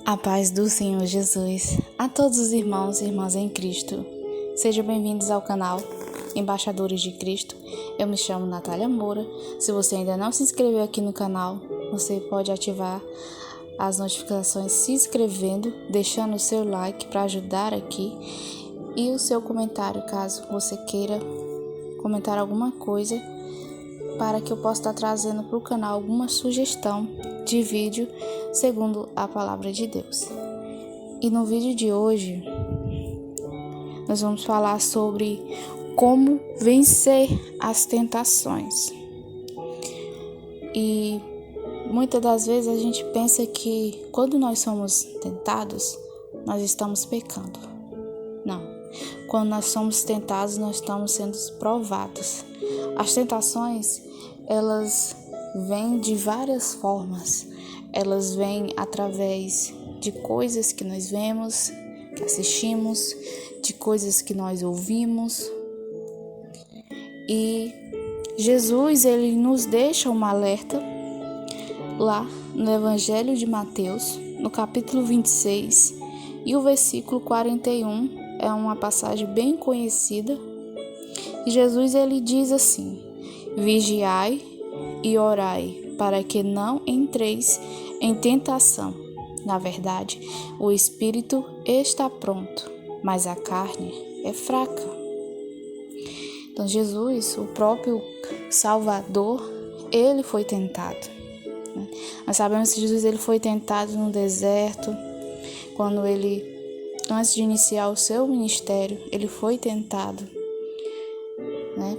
A paz do Senhor Jesus a todos os irmãos e irmãs em Cristo. Sejam bem-vindos ao canal Embaixadores de Cristo. Eu me chamo Natália Moura. Se você ainda não se inscreveu aqui no canal, você pode ativar as notificações se inscrevendo, deixando o seu like para ajudar aqui e o seu comentário, caso você queira comentar alguma coisa, para que eu possa estar trazendo para o canal alguma sugestão de vídeo segundo a palavra de Deus. E no vídeo de hoje nós vamos falar sobre como vencer as tentações. E muitas das vezes a gente pensa que quando nós somos tentados, nós estamos pecando. Não. Quando nós somos tentados, nós estamos sendo provados. As tentações, elas vêm de várias formas. Elas vêm através de coisas que nós vemos, que assistimos, de coisas que nós ouvimos. E Jesus, ele nos deixa um alerta lá no Evangelho de Mateus, no capítulo 26, e o versículo 41 é uma passagem bem conhecida. E Jesus, ele diz assim: vigiai e orai, para que não entreis em tentação. Na verdade, o espírito está pronto, mas a carne é fraca. Então, Jesus, o próprio Salvador, ele foi tentado. Nós sabemos que Jesus, ele foi tentado no deserto, quando ele, antes de iniciar o seu ministério, ele foi tentado, né?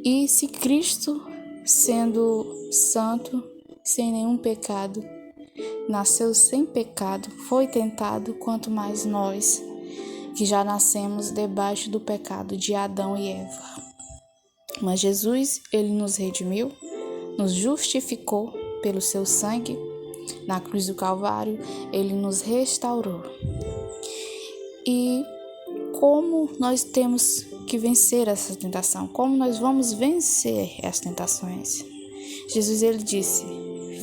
E se Cristo, sendo santo, sem nenhum pecado, nasceu sem pecado, foi tentado, quanto mais nós, que já nascemos debaixo do pecado de Adão e Eva. Mas Jesus, ele nos redimiu, nos justificou pelo seu sangue na cruz do Calvário, ele nos restaurou. E como nós temos que vencer essa tentação? Como nós vamos vencer as tentações? Jesus, ele disse: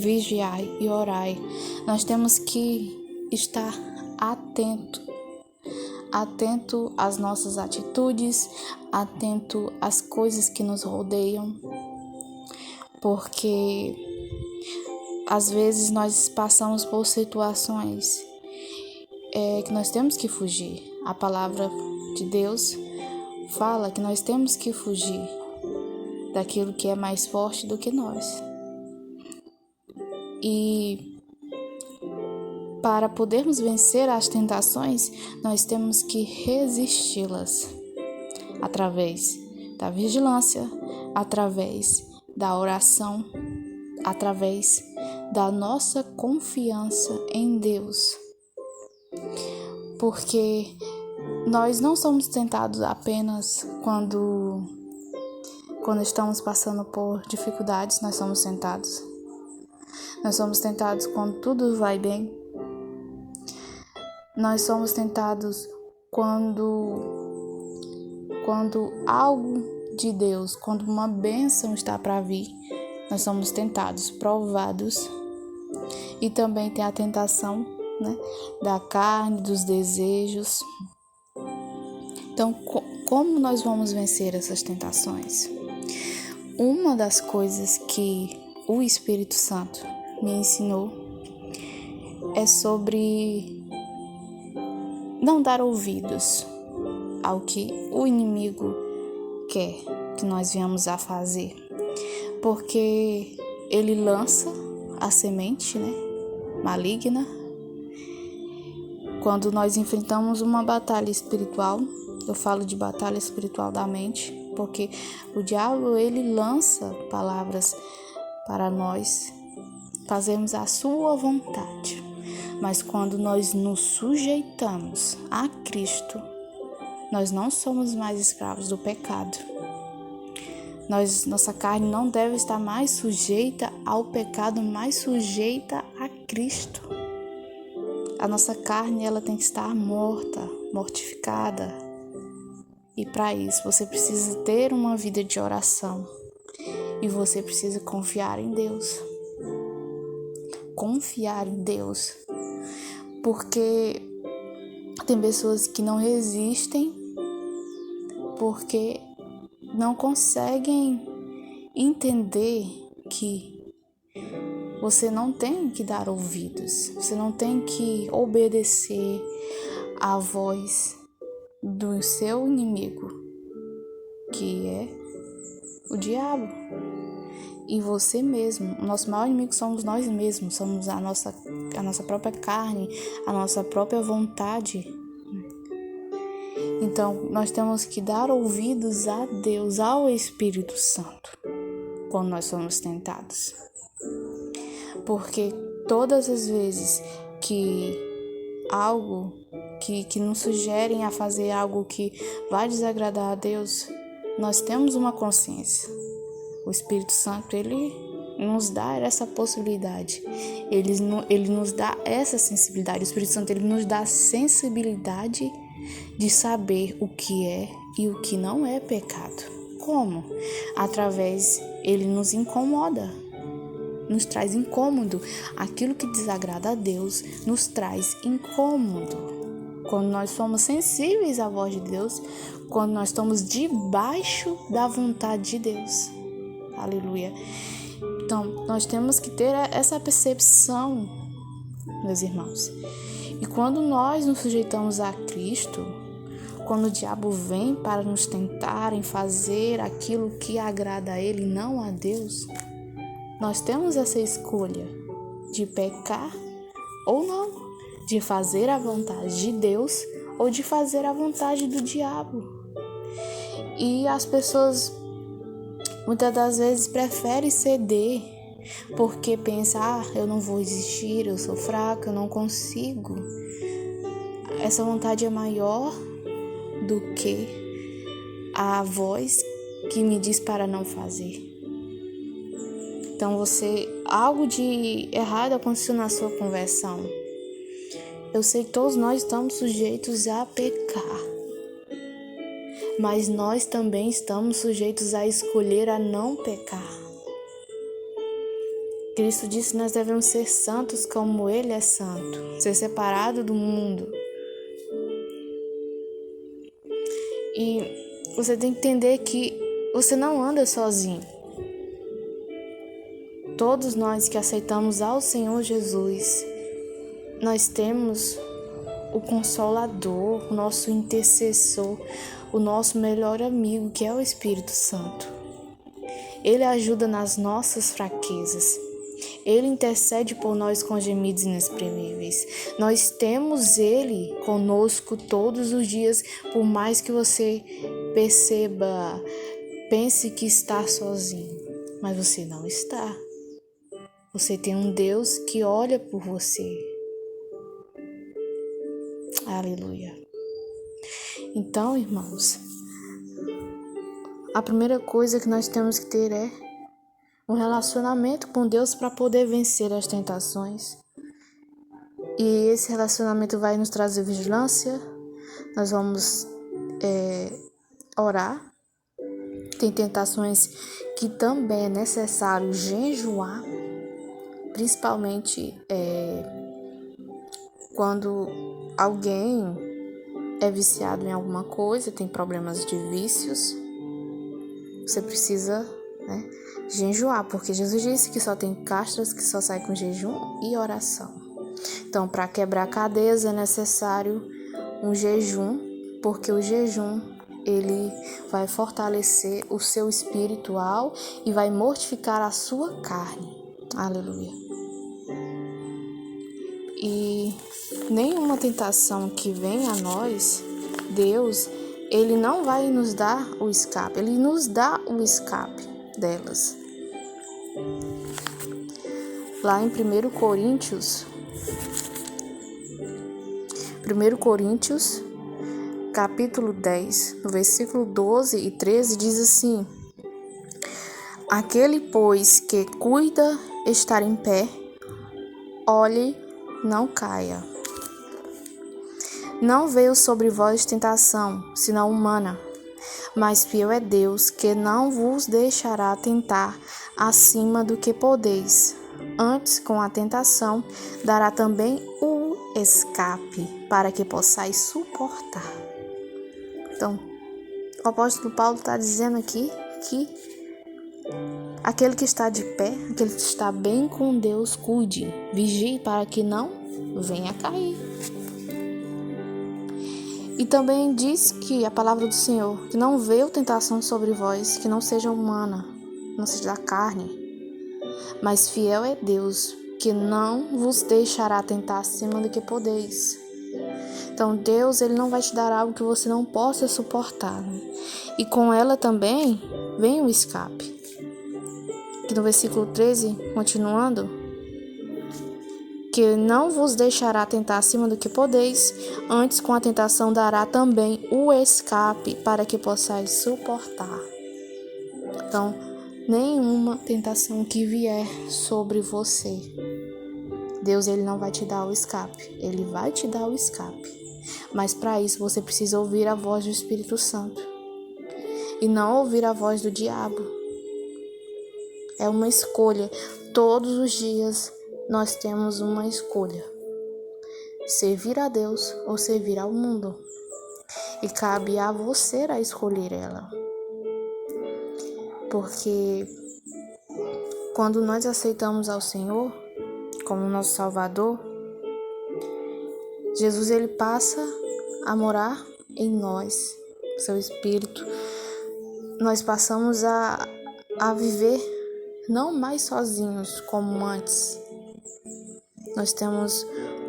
vigiai e orai. Nós temos que estar atento às nossas atitudes, atento às coisas que nos rodeiam, porque às vezes nós passamos por situações que nós temos que fugir. A palavra de Deus fala que nós temos que fugir daquilo que é mais forte do que nós. E para podermos vencer as tentações, nós temos que resisti-las através da vigilância, através da oração, através da nossa confiança em Deus. Porque nós não somos tentados apenas quando estamos passando por dificuldades, nós somos tentados. Nós somos tentados quando tudo vai bem. Nós somos tentados quando algo de Deus, quando uma bênção está para vir. Nós somos tentados, provados. E também tem a tentação, né, da carne, dos desejos. Então, como nós vamos vencer essas tentações? Uma das coisas que o Espírito Santo me ensinou é sobre não dar ouvidos ao que o inimigo quer que nós venhamos a fazer, porque ele lança a semente, né, maligna. Quando nós enfrentamos uma batalha espiritual, eu falo de batalha espiritual da mente, porque o diabo, ele lança palavras para nós fazermos a sua vontade. Mas quando nós nos sujeitamos a Cristo, nós não somos mais escravos do pecado. Nossa carne não deve estar mais sujeita ao pecado, mais sujeita a Cristo. A nossa carne, ela tem que estar mortificada. E para isso, você precisa ter uma vida de oração. E você precisa confiar em Deus. Confiar em Deus. porque tem pessoas que não resistem porque não conseguem entender que você não tem que dar ouvidos, você não tem que obedecer à voz do seu inimigo, que é o diabo. E você mesmo, o nosso maior inimigo somos nós mesmos, somos a nossa própria carne, a nossa própria vontade. Então, nós temos que dar ouvidos a Deus, ao Espírito Santo, quando nós somos tentados. Porque todas as vezes que algo que nos sugerem a fazer algo que vai desagradar a Deus, nós temos uma consciência. O Espírito Santo, ele nos dá essa possibilidade. Ele nos dá essa sensibilidade. O Espírito Santo, ele nos dá a sensibilidade de saber o que é e o que não é pecado. Como? Ele nos incomoda, nos traz incômodo. Aquilo que desagrada a Deus nos traz incômodo. Quando nós somos sensíveis à voz de Deus, quando nós estamos debaixo da vontade de Deus. Aleluia. Então, nós temos que ter essa percepção, meus irmãos. E quando nós nos sujeitamos a Cristo, quando o diabo vem para nos tentar em fazer aquilo que agrada a Ele, não a Deus, nós temos essa escolha de pecar ou não, de fazer a vontade de Deus ou de fazer a vontade do diabo. E as pessoas muitas das vezes preferem ceder porque pensam, eu não vou existir, eu sou fraca, eu não consigo. Essa vontade é maior do que a voz que me diz para não fazer. Então algo de errado aconteceu na sua conversão. Eu sei que todos nós estamos sujeitos a pecar, mas nós também estamos sujeitos a escolher a não pecar. Cristo disse que nós devemos ser santos como Ele é santo, ser separado do mundo. E você tem que entender que você não anda sozinho. Todos nós que aceitamos ao Senhor Jesus, nós temos o Consolador, o nosso intercessor, o nosso melhor amigo, que é o Espírito Santo. Ele ajuda nas nossas fraquezas. Ele intercede por nós com gemidos inexprimíveis. Nós temos Ele conosco todos os dias, por mais que você pense que está sozinho, mas você não está. Você tem um Deus que olha por você. Aleluia. Então, irmãos, a primeira coisa que nós temos que ter é um relacionamento com Deus para poder vencer as tentações. E esse relacionamento vai nos trazer vigilância. Nós vamos orar. Tem tentações que também é necessário jejuar, principalmente quando alguém é viciado em alguma coisa, tem problemas de vícios. Você precisa, jejuar, porque Jesus disse que só tem castras que só saem com jejum e oração. Então, para quebrar cadeias é necessário um jejum, porque o jejum ele vai fortalecer o seu espiritual e vai mortificar a sua carne. Aleluia. E nenhuma tentação que vem a nós, Deus, Ele não vai nos dar o escape, Ele nos dá o escape delas. Lá em 1 Coríntios, capítulo 10, no versículo 12 e 13, diz assim: Aquele, pois, que cuida estar em pé, olhe, não caia. Não veio sobre vós tentação, senão humana, mas fiel é Deus, que não vos deixará tentar acima do que podeis. Antes, com a tentação, dará também o escape para que possais suportar. Então, o apóstolo Paulo está dizendo aqui que aquele que está de pé, aquele que está bem com Deus, cuide, vigie para que não venha a cair. E também diz que a palavra do Senhor, que não veio tentação sobre vós, que não seja humana, não seja da carne, mas fiel é Deus, que não vos deixará tentar acima do que podeis. Então Deus, Ele não vai te dar algo que você não possa suportar, né? E com ela também vem o escape. Aqui no versículo 13, continuando, que não vos deixará tentar acima do que podeis, antes com a tentação dará também o escape para que possais suportar. Então, nenhuma tentação que vier sobre você, Deus, Ele não vai te dar o escape, Ele vai te dar o escape. Mas para isso você precisa ouvir a voz do Espírito Santo e não ouvir a voz do diabo. É uma escolha. Todos os dias nós temos uma escolha: servir a Deus ou servir ao mundo. E cabe a você a escolher ela. Porque quando nós aceitamos ao Senhor como nosso Salvador, Jesus, Ele passa a morar em nós, seu Espírito. Nós passamos a viver não mais sozinhos como antes. Nós temos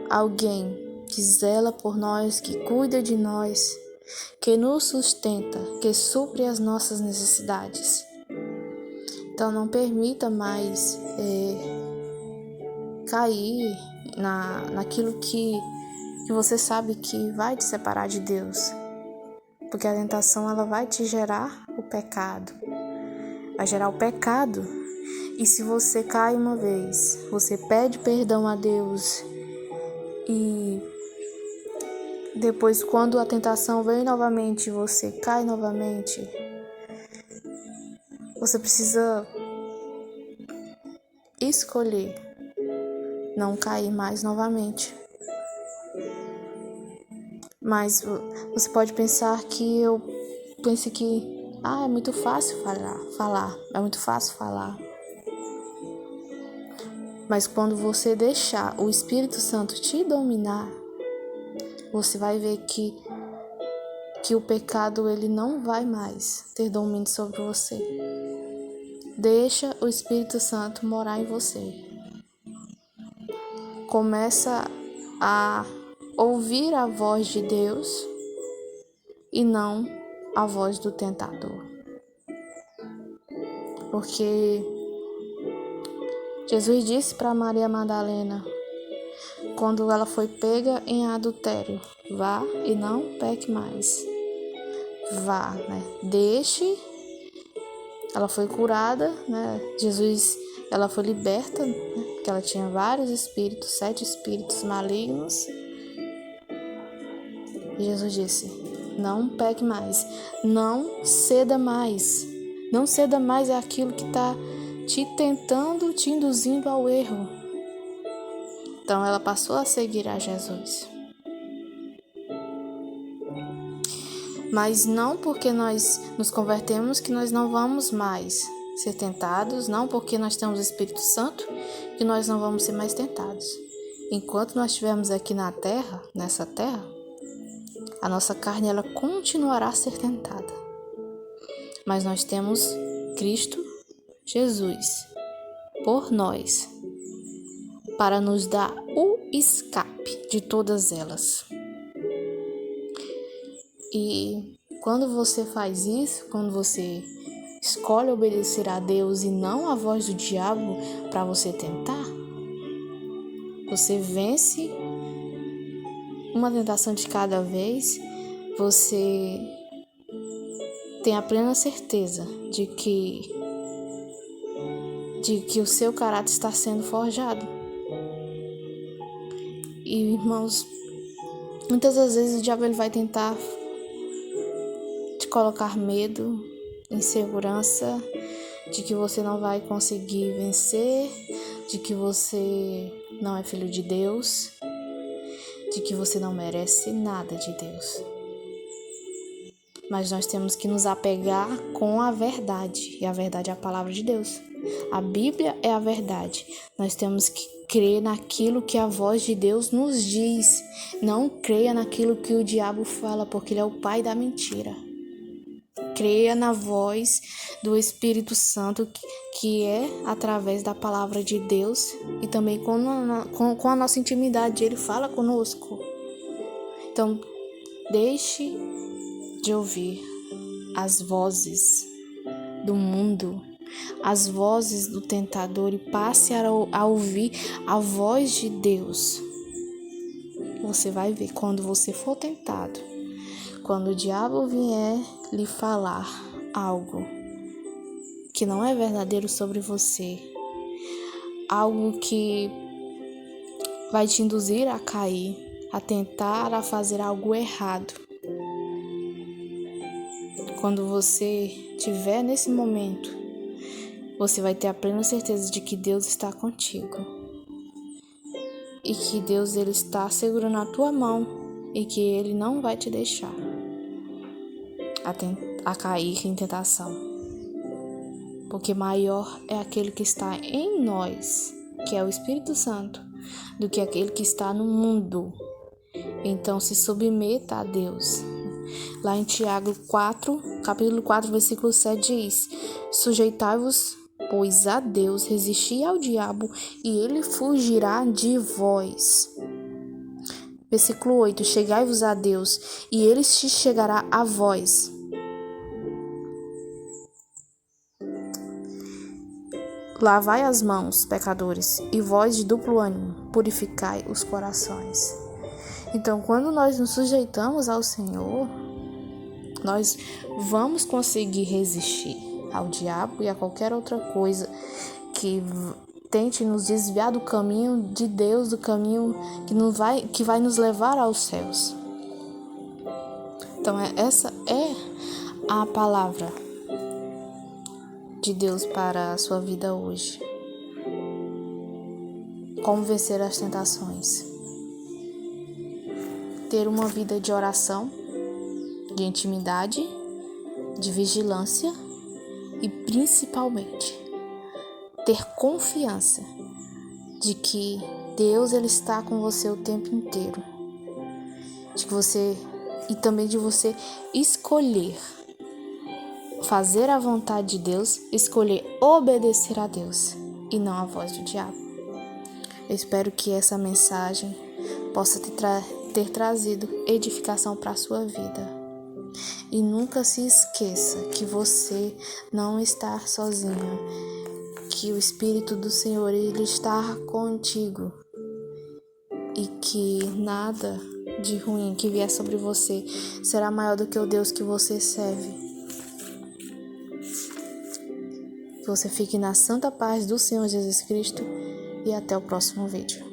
alguém que zela por nós, que cuida de nós, que nos sustenta, que supre as nossas necessidades. Então não permita mais cair naquilo que você sabe que vai te separar de Deus. Porque a tentação, ela vai te gerar o pecado. Vai gerar o pecado. E se você cai uma vez, você pede perdão a Deus. E depois, quando a tentação vem novamente, você cai novamente. Você precisa escolher não cair mais novamente. Mas você pode pensar que eu pense que é muito fácil falar, é muito fácil falar. Mas quando você deixar o Espírito Santo te dominar, você vai ver que o pecado, ele não vai mais ter domínio sobre você. Deixa o Espírito Santo morar em você. Começa a ouvir a voz de Deus e não a voz do tentador. Porque Jesus disse para Maria Madalena, quando ela foi pega em adultério: vá e não peque mais. Vá, né? Deixe. Ela foi curada, né? Ela foi liberta, né? Porque ela tinha vários espíritos, 7 espíritos malignos. E Jesus disse: não peque mais, não ceda mais. Não ceda mais àquilo que está te tentando, te induzindo ao erro. Então ela passou a seguir a Jesus. Mas não porque nós nos convertemos que nós não vamos mais ser tentados, não porque nós temos o Espírito Santo que nós não vamos ser mais tentados. Enquanto nós estivermos aqui na terra, nessa terra, a nossa carne, ela continuará a ser tentada. Mas nós temos Cristo Jesus por nós, para nos dar o escape de todas elas. E quando você faz isso, quando você escolhe obedecer a Deus e não a voz do diabo para você tentar, você vence uma tentação de cada vez. Você tem a plena certeza de que o seu caráter está sendo forjado. E, irmãos, muitas das vezes o diabo, ele vai tentar te colocar medo, insegurança, de que você não vai conseguir vencer, de que você não é filho de Deus. de que você não merece nada de Deus. Mas nós temos que nos apegar com a verdade, e a verdade é a palavra de Deus. A Bíblia é a verdade. Nós temos que crer naquilo que a voz de Deus nos diz. Não creia naquilo que o diabo fala, porque ele é o pai da mentira. Creia na voz do Espírito Santo, que é através da palavra de Deus e também com a nossa intimidade. Ele fala conosco. Então, deixe de ouvir as vozes do mundo, as vozes do tentador, e passe a ouvir a voz de Deus. Você vai ver quando você for tentado, quando o diabo vier lhe falar algo que não é verdadeiro sobre você, algo que vai te induzir a cair, a tentar a fazer algo errado. Quando você estiver nesse momento, você vai ter a plena certeza de que Deus está contigo. E que Deus ele está segurando a tua mão e que Ele não vai te deixar a cair em tentação. Porque maior é aquele que está em nós, que é o Espírito Santo, do que aquele que está no mundo. Então se submeta a Deus. Lá em Tiago 4, capítulo 4, versículo 7 diz: sujeitai-vos, pois, a Deus, resisti ao diabo, e ele fugirá de vós. Versículo 8: chegai-vos a Deus, e ele se chegará a vós. Lavai as mãos, pecadores, e vós de duplo ânimo, purificai os corações. Então, quando nós nos sujeitamos ao Senhor, nós vamos conseguir resistir ao diabo e a qualquer outra coisa que tente nos desviar do caminho de Deus, do caminho que vai nos levar aos céus. Então, essa é a palavra de Deus para a sua vida hoje. Como vencer as tentações? Ter uma vida de oração, de intimidade, de vigilância e principalmente ter confiança de que Deus ele está com você o tempo inteiro. E também de você escolher fazer a vontade de Deus, escolher obedecer a Deus e não a voz do diabo. Eu espero que essa mensagem possa ter trazido edificação para a sua vida. E nunca se esqueça que você não está sozinho, que o Espírito do Senhor ele está contigo e que nada de ruim que vier sobre você será maior do que o Deus que você serve. Que você fique na santa paz do Senhor Jesus Cristo e até o próximo vídeo.